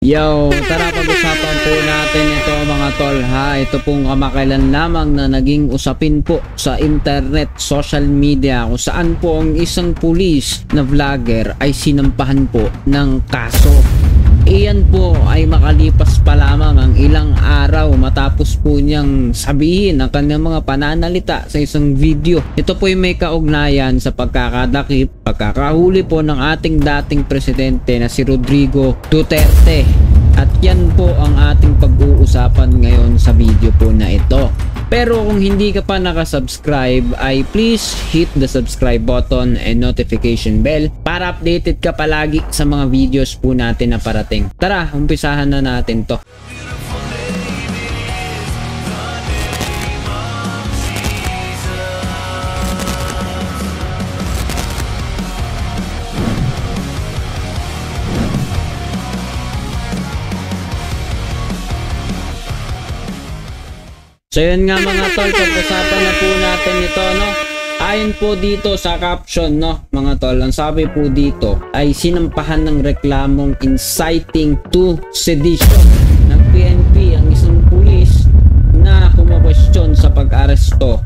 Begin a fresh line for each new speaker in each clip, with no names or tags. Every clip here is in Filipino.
Yo, tara pag-usapan po natin ito mga tol ha. Ito pong kamakailan lamang na naging usapin po sa internet, social media, kung saan po ang isang pulis na vlogger ay sinampahan po ng kaso. Iyan po ay makalipas pa lamang ang ilang araw matapos po niyang sabihin ang kanyang mga pananalita sa isang video. Ito po ay may kaugnayan sa pagkakahuli po ng ating dating presidente na si Rodrigo Duterte. At yan po ang ating pag-uusapan ngayon sa video po na ito. Pero kung hindi ka pa nakasubscribe ay please hit the subscribe button and notification bell para updated ka palagi sa mga videos po natin na parating. Tara, umpisahan na natin to. So yun nga mga tol, pag-usapan na po natin ito, no? Ayon po dito sa caption, no, mga tol, ang sabi po dito ay sinampahan ng reklamong inciting to sedition ng PNP ang isang pulis na kumakwestiyon sa pag-aresto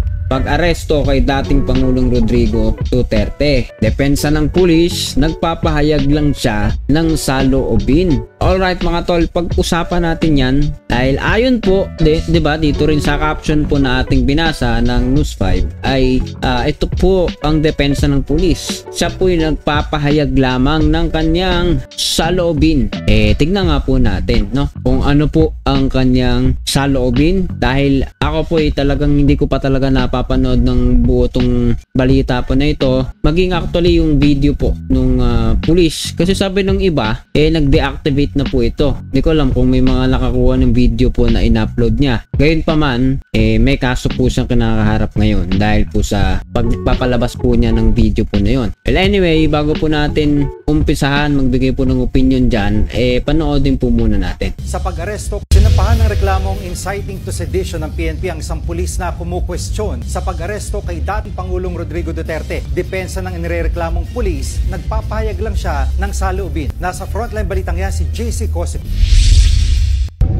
kay dating Pangulong Rodrigo Duterte. Depensa ng pulis, nagpapahayag lang siya ng saloobin. Alright mga tol, pag-usapan natin yan dahil ayon po, diba, dito rin sa caption po na ating binasa ng News 5 ay ito po ang depensa ng pulis. Siya po yung nagpapahayag lamang ng kanyang saloobin. Tignan nga po natin, no, kung ano po ang kanyang saloobin dahil ako po talagang hindi ko pa talaga napapanood ng buo tong balita po na ito, maging actually yung video po nung pulis kasi sabi ng iba nag-deactivate na po ito. Hindi ko alam kung may mga nakakuha ng video po na in-upload niya. Gayon pa man, may kaso po siyang kinakaharap ngayon dahil po sa pagpapalabas po niya ng video po na yun. Well anyway, bago po natin umpisahan magbigay po ng opinion dyan, panoodin po muna natin.
Sa pag-aresto, sinampahan ng reklamong inciting to sedition ng PNP ang isang pulis na kumukwestiyon sa pag-aresto kay dating Pangulong Rodrigo Duterte. Depensa ng inireklamong pulis, nagpapahayag lang siya ng saloobin. Nasa frontline balitang yan si JC Cosip.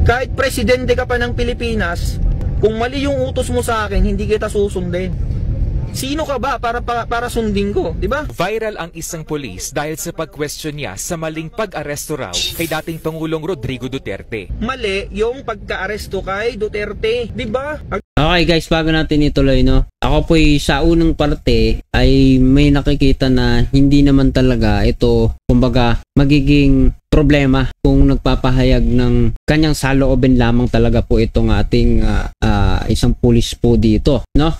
Kahit presidente ka pa ng Pilipinas, kung mali yung utos mo sa akin, hindi kita susundin. Sino ka ba para sundin ko, di ba?
Viral ang isang pulis dahil sa pag-question niya sa maling pag-aresto raw kay dating Pangulong Rodrigo Duterte.
Mali yung pagka-aresto kay Duterte, di ba?
Okay guys, bago natin ituloy, no, ako po sa unang parte ay may nakikita na hindi naman talaga ito, kumbaga, magiging problema kung nagpapahayag ng kanyang saloobin lamang talaga po itong ating isang pulis po dito, no?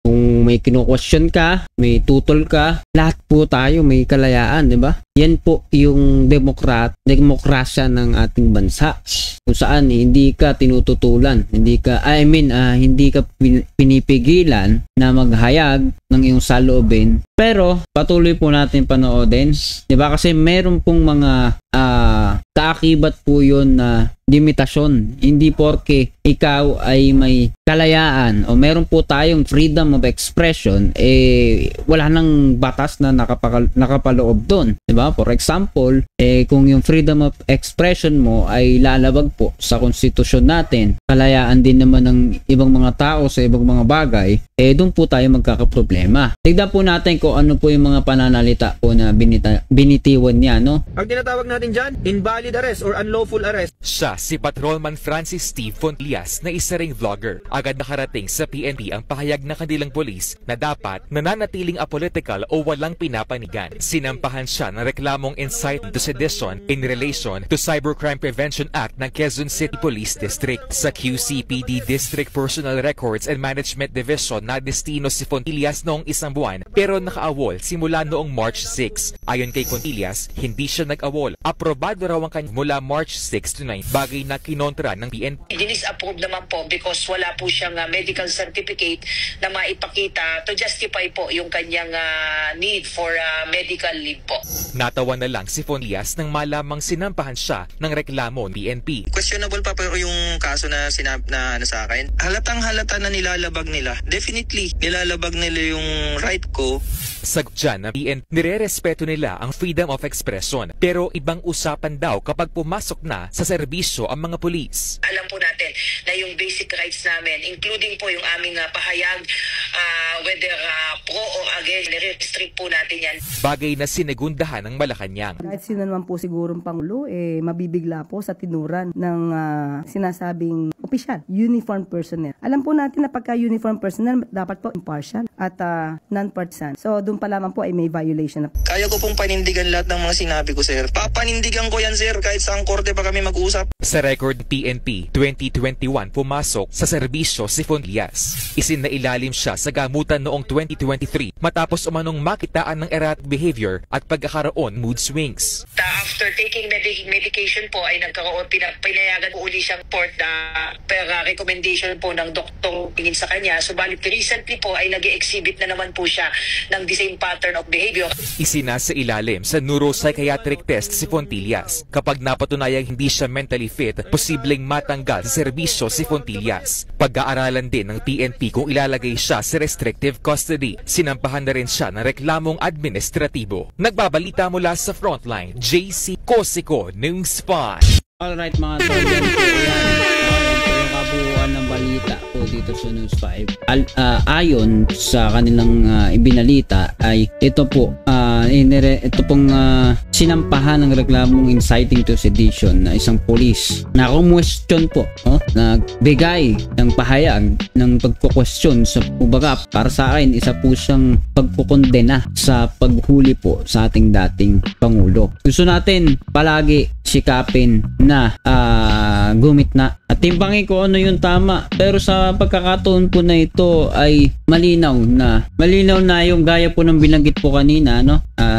Kung may kinu-question ka, may tutol ka, lahat po tayo may kalayaan, di ba? Yan po yung demokrasya ng ating bansa. Kung saan hindi ka tinututulan, hindi ka pinipigilan na maghayag ng iyong saloobin. Pero patuloy po natin panoodin, di ba? Kasi meron pong mga kaakibat po yun na limitasyon. Hindi porke ikaw ay may kalayaan o meron po tayong freedom of expression, wala nang batas na nakapaloob doon. Diba? For example, kung yung freedom of expression mo ay lalabag po sa konstitusyon natin, kalayaan din naman ng ibang mga tao sa ibang mga bagay, doon po tayo magkakaproblema. Tignan po natin kung ano po yung mga pananalita po na binitiwan niya, no?
Ang tinatawag natin dyan, invalid arrest or unlawful arrest.
Siya si Patrolman Francis Steve Fontillas na isa ring vlogger. Agad nakarating sa PNP ang pahayag ng kanilang polis na dapat nananatiling apolitical o walang pinapanigan. Sinampahan siya ng reklamong inciting to sedition in relation to Cybercrime Prevention Act ng Quezon City Police District. Sa QCPD District Personal Records and Management Division na destino si Fontillas noong isang buwan pero nakaawol simula noong March 6. Ayon kay Fontillas, hindi siya nag-awol. Aprobado raw ang kanya mula March 6 to 9, bagay na kinontra ng PNP.
Dinis-approve naman po because wala po siyang medical certificate na maipakita to justify po yung kanyang need for medical leave po.
Natawa na lang si Fonlias nang malamang sinampahan siya ng reklamo ng PNP.
Questionable pa pero yung kaso na na ano sa akin. Halatang halata na nilalabag nila. Definitely, nilalabag nila yung right ko.
Sagot dyan ng PNP, nirerespeto nila ang freedom of expression pero ibang usapan daw kapag pumasok na sa serbisyo ang mga pulis.
Alam po natin na yung basic rights namin, including po yung aming pahayag, whether pro or against, nire-restrict po natin yan.
Bagay na sinegundahan ng Malacanang.
Kahit sino naman po sigurong Pangulo, mabibigla po sa tinuran ng sinasabing opisyal, uniform personnel. Alam po natin na pagka uniform personnel, dapat po impartial at non-partisan. So, doon pa lamang po ay may violation na.
Kaya ko pong panindigan lahat ng mga sinabi ko, sir. Papanindigan ko yan, sir, kahit sa korte pa kami mag-usap.
Sa record PNP, 2021 pumasok sa serbisyo si Fonlias. Isinailalim siya sa gamutan noong 2023 matapos umanong makitaan ng erratic behavior at pagkakaroon mood swings.
After taking medication po ay nagkaroon, pinayagan po uli siyang port per recommendation po ng doktor tingin sa kanya. Subalit recently po ay nag-exhibit na naman po siya ng the same pattern of behavior.
Isinasa ilalim sa neuropsychiatric test si Fontillas. Kapag napatunayang hindi siya mentally fit, posibleng matanggal sa serbisyo si Fontillas. Pag-aaralan din ng PNP kung ilalagay siya sa restrictive custody. Sinampahan na rin siya ng reklamong administratibo. Nagbabalita mula sa Frontline, JC Cosico, News 5.
Alright mga tol, yan po yan. Ayan po yung kabuuan ng balita po dito sa News 5. Ayon sa kanilang ibinalita ay ito pong sinampahan ng reklamong inciting to sedition na isang pulis na kumwestiyon po, nagbigay ng pahayag ng pagkukwestiyon sa ubaga. Para sa akin, isa po siyang pagkukondena sa paghuli po sa ating dating Pangulo. Gusto natin palagi sikapin na gumitna at timbangin ko ano yung tama, pero sa pagkakataon po na ito ay malinaw na yung gaya po ng binanggit po kanina,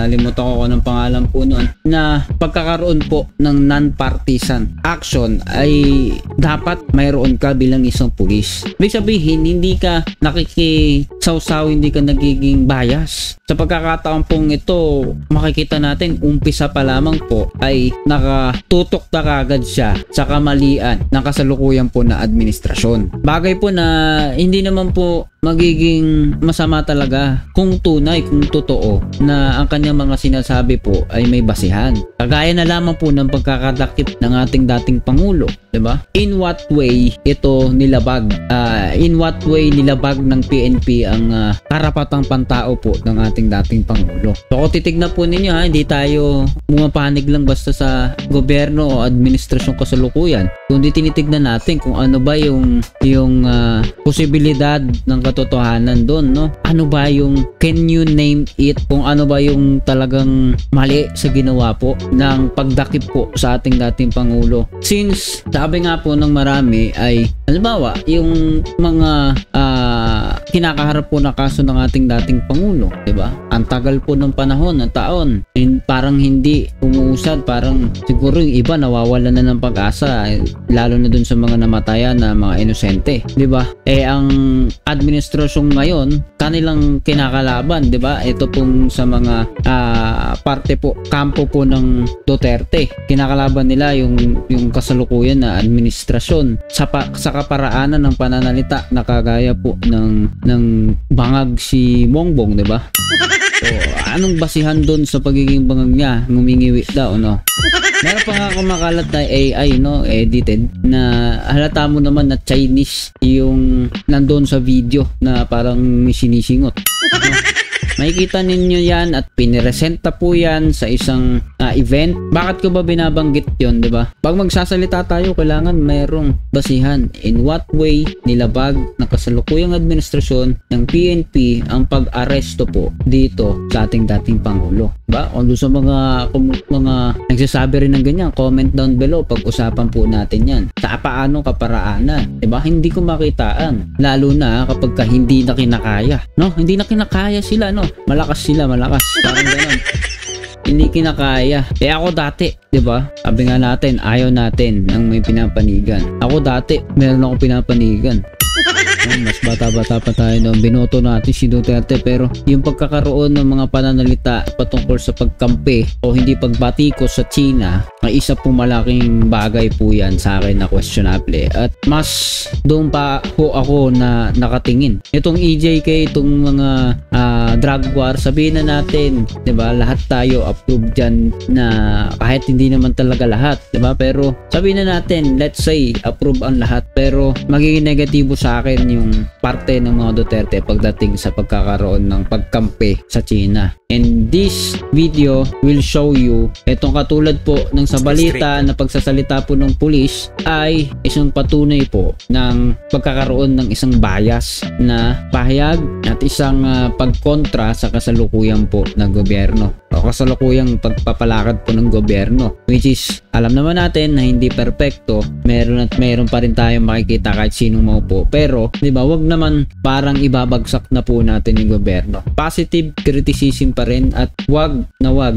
limutan ko ng pangalan po noon, na pagkakaroon po ng non-partisan action ay dapat mayroon ka bilang isang pulis. Ibig sabihin, hindi ka nakikisawsaw, hindi ka nagiging bias. Sa pagkakataon pong ito, makikita natin umpisa pa lamang po ay nakatutok na kagad siya sa kamalian ng kasalukuyan po na administrasyon. Bagay po na hindi naman po magiging masama talaga kung tunay, kung totoo na ang kanyang mga sinasabi po ay may basihan. Kagaya na lamang po ng pagkakadakip ng ating dating Pangulo, diba? In what way ito nilabag? In what way nilabag ng PNP ang karapatang pantao po ng ating dating Pangulo? So kung titignan po ninyo, hindi tayo pumapanig lang basta sa gobyerno o administrasyong kasalukuyan, kundi tinitignan natin kung ano ba yung posibilidad ng katotohanan doon, ano ba yung, can you name it, kung ano ba yung talagang mali sa ginawa po ng pagdakip po sa ating dating Pangulo. Since sabi nga po ng marami ay halimbawa yung mga kinakaharap po na kaso ng ating dating Pangulo, diba? Ang tagal po ng panahon, ng taon, parang hindi umuusad, parang siguro yung iba nawawalan na ng pag-asa, lalo na dun sa mga namatayan na mga inosente, diba? Ang administrasyon ngayon, kanilang kinakalaban, diba? Ito pong sa mga parte po, kampo po ng Duterte, kinakalaban nila yung kasalukuyan na administrasyon sa kaparaanan ng pananalita na kagaya po ng bangag si Bongbong, diba? So, anong basihan doon sa pagiging bangag niya? Ngumingiwi daw, Meron pa nga kumakalat na AI, edited, na halata mo naman na Chinese yung nandoon sa video na parang may sinisingot. Makikita ninyo yan at piniresenta po yan sa isang event. Bakit ko ba binabanggit yon, di ba? Pag magsasalita tayo, kailangan mayroong basihan. In what way nilabag ng kasalukuyang administrasyon ng PNP ang pag-aresto po dito sa ating dating Pangulo? Diba? Kung sa mga nagsasabi rin ng ganyan, comment down below. Pag-usapan po natin yan. Sa paano kaparaanan. Diba? Hindi ko makitaan. Lalo na kapag hindi na kinakaya. Hindi na kinakaya sila, Malakas sila, malakas. Parang ganun. Hindi kinakaya. Ako dati, di ba? Sabi nga natin, ayaw natin ng may pinapanigan. Ako dati, meron akong pinapanigan. Mas bata-bata pa tayo noon, binoto natin si Duterte, pero yung pagkakaroon ng mga pananalita patungkol sa pagkampi o hindi pagbatikos sa China ay isa pong malaking bagay po yan sa akin na questionable, at mas doon pa po ako na nakatingin. Itong EJK, itong mga drug war, sabihin na natin, 'di ba, lahat tayo approve dyan, na kahit hindi naman talaga lahat, 'di ba, pero sabihin na natin, let's say approve ang lahat, pero magiging negatibo sa akin yung parte ng mga Duterte pagdating sa pagkakaroon ng pagkampi sa China. And this video will show you, itong katulad po ng sa balita na pagsasalita po ng pulis ay isang patunay po ng pagkakaroon ng isang bias na pahayag at isang pagkontra sa kasalukuyang po ng gobyerno o kasalukuyang pagpapalakad po ng gobyerno, which is alam naman natin na hindi perpekto, meron pa rin tayong makikita kahit sinong maupo, pero di ba, wag naman parang ibabagsak na po natin yung gobyerno. Positive criticism pa rin, at wag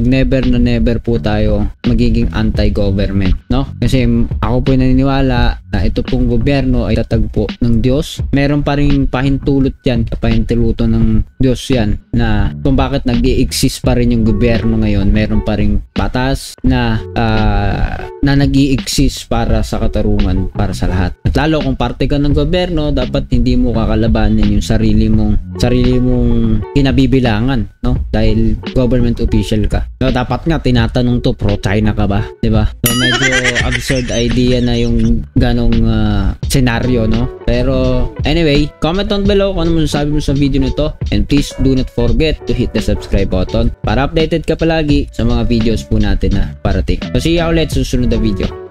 never na never po tayo magiging anti-government, no? Kasi ako po naniniwala na ito pong gobyerno ay tatagpo ng Diyos. Meron pa rin pahintulot yan, pahintuluto ng Diyos yan, na kung bakit nag-i-exist pa rin yung gobyerno ngayon. Meron pa rin batas na nag-i-exist para sa katarungan, para sa lahat. At lalo kung parte ka ng gobyerno, dapat hindi mo kakalabanin yung sarili mong kinabibilangan, no? Dahil government official ka. So, dapat nga tinatanong to, pro-China ka ba? Diba? So, medyo absurd idea na yung ganong senaryo, no? Pero anyway, comment down below kung ano masasabi mo sa video nito, and please do not forget to hit the subscribe button para updated ka palagi sa mga videos po natin na parating. So see you ulit sa susunod na video.